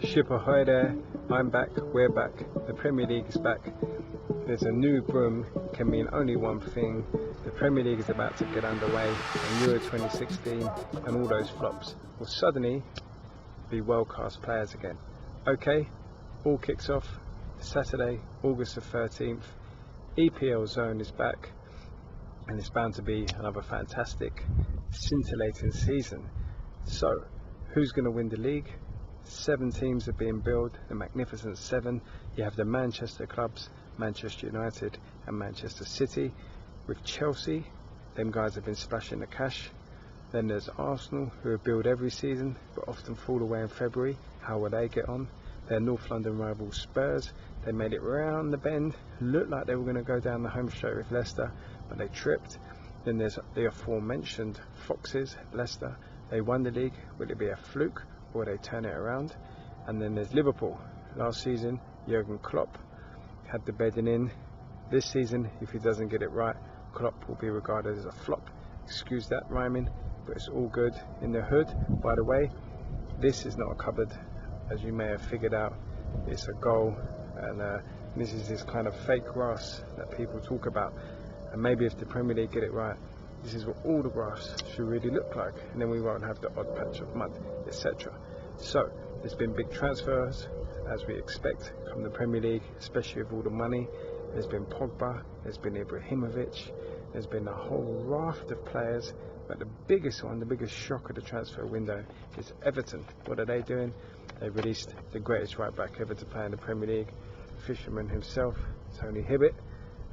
Ship ahoy there, I'm back, we're back, the Premier League is back. There's a new broom, can mean only one thing. The Premier League is about to get underway, and Euro 2016 and all those flops will suddenly be world-class players again. Okay, all kicks off Saturday, August the 13th. EPL Zone is back, and it's bound to be another fantastic, scintillating season. So, who's going to win the league? 7 teams are being billed, the magnificent 7. You have the Manchester clubs, Manchester United and Manchester City. With Chelsea, them guys have been splashing the cash. Then there's Arsenal, who are billed every season but often fall away in February. How will they get on? Their North London rival Spurs, they made it round the bend, looked like they were going to go down the home straight with Leicester, but they tripped. Then there's the aforementioned Foxes, Leicester. They won the league. Will it be a fluke or they turn it around? And then there's Liverpool. Last season, Jurgen Klopp had the bedding in. This season, if he doesn't get it right, Klopp will be regarded as a flop. Excuse that rhyming, but it's all good in the hood. By the way, this is not a cupboard, as you may have figured out. It's a goal, and this is this kind of fake grass that people talk about. And maybe if the Premier League get it right, this is what all the grass should really look like, and then we won't have the odd patch of mud, etc. So there's been big transfers, as we expect from the Premier League, especially with all the money. There's been Pogba, there's been Ibrahimovic, there's been a whole raft of players, but the biggest one, the biggest shock of the transfer window is Everton. What are they doing? They released the greatest right back ever to play in the Premier League, fisherman himself, Tony Hibbert,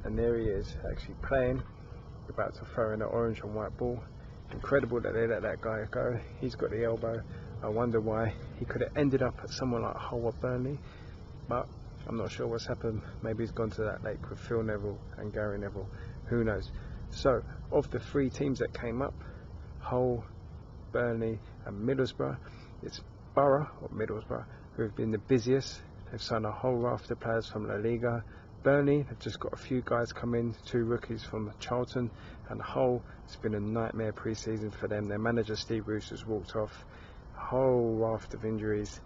and there he is, actually playing, about to throw in an orange and white ball. Incredible that they let that guy go. He's got the elbow. I wonder why. He could have ended up at someone like Hull or Burnley, but I'm not sure what's happened. Maybe he's gone to that lake with Phil Neville and Gary Neville, who knows. So of the 3 teams that came up, Hull, Burnley and Middlesbrough, it's Borough or Middlesbrough who have been the busiest. They've signed a whole raft of players from La Liga. Burnley have just got a few guys come in, 2 rookies from Charlton, and Hull, it's been a nightmare pre-season for them. Their manager Steve Bruce has walked off, a whole raft of injuries,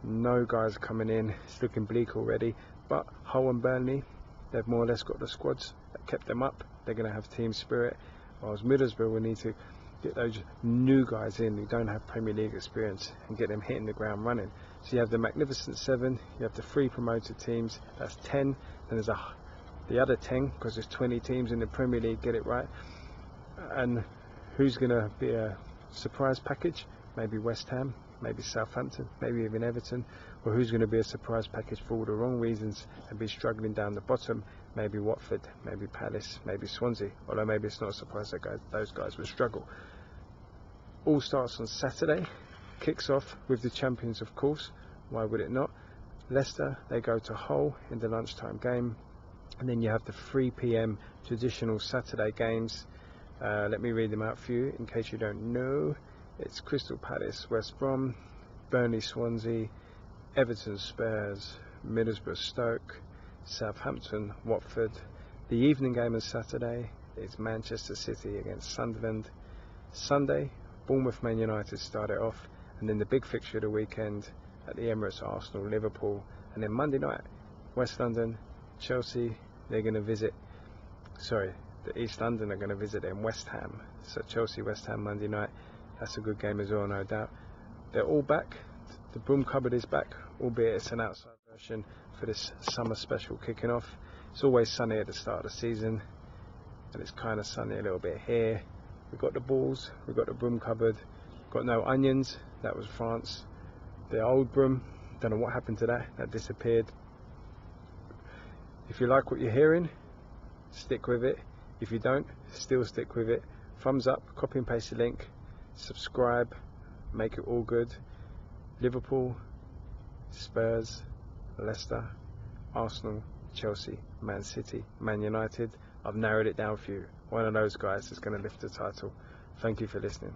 no guys coming in, it's looking bleak already. But Hull and Burnley, they've more or less got the squads that kept them up. They're going to have team spirit, whereas Middlesbrough will need to get those new guys in who don't have Premier League experience and get them hitting the ground running. So you have the magnificent 7, you have the 3 promoted teams, that's 10, and there's the other 10, because there's 20 teams in the Premier League, get it right. And who's going to be a surprise package? Maybe West Ham, maybe Southampton, maybe even Everton. Or who's going to be a surprise package for all the wrong reasons and be struggling down the bottom? Maybe Watford, maybe Palace, maybe Swansea. Although maybe it's not a surprise that those guys will struggle. All starts on Saturday, kicks off with the champions, of course. Why would it not? Leicester, they go to Hull in the lunchtime game, and then you have the 3 PM traditional Saturday games. Let me read them out for you in case you don't know. It's Crystal Palace, West Brom, Burnley, Swansea, Everton, Spurs, Middlesbrough, Stoke, Southampton, Watford. The evening game on Saturday is Manchester City against Sunderland. Sunday, Bournemouth, Man United start it off, and then the big fixture of the weekend at the Emirates, Arsenal, Liverpool, and then Monday night, West London, Chelsea. They're going to visit, the East London are going to visit them, West Ham. So Chelsea, West Ham Monday night. That's a good game as well, no doubt. They're all back. The broom cupboard is back, albeit it's an outside version for this summer special kicking off. It's always sunny at the start of the season, and it's kind of sunny a little bit here. We've got the balls, we've got the broom cupboard, got no onions, that was France. The old broom, don't know what happened to that disappeared. If you like what you're hearing, stick with it. If you don't, still stick with it. Thumbs up, copy and paste the link, subscribe, make it all good. Liverpool, Spurs, Leicester, Arsenal, Chelsea, Man City, Man United. I've narrowed it down for you. One of those guys is going to lift the title. Thank you for listening.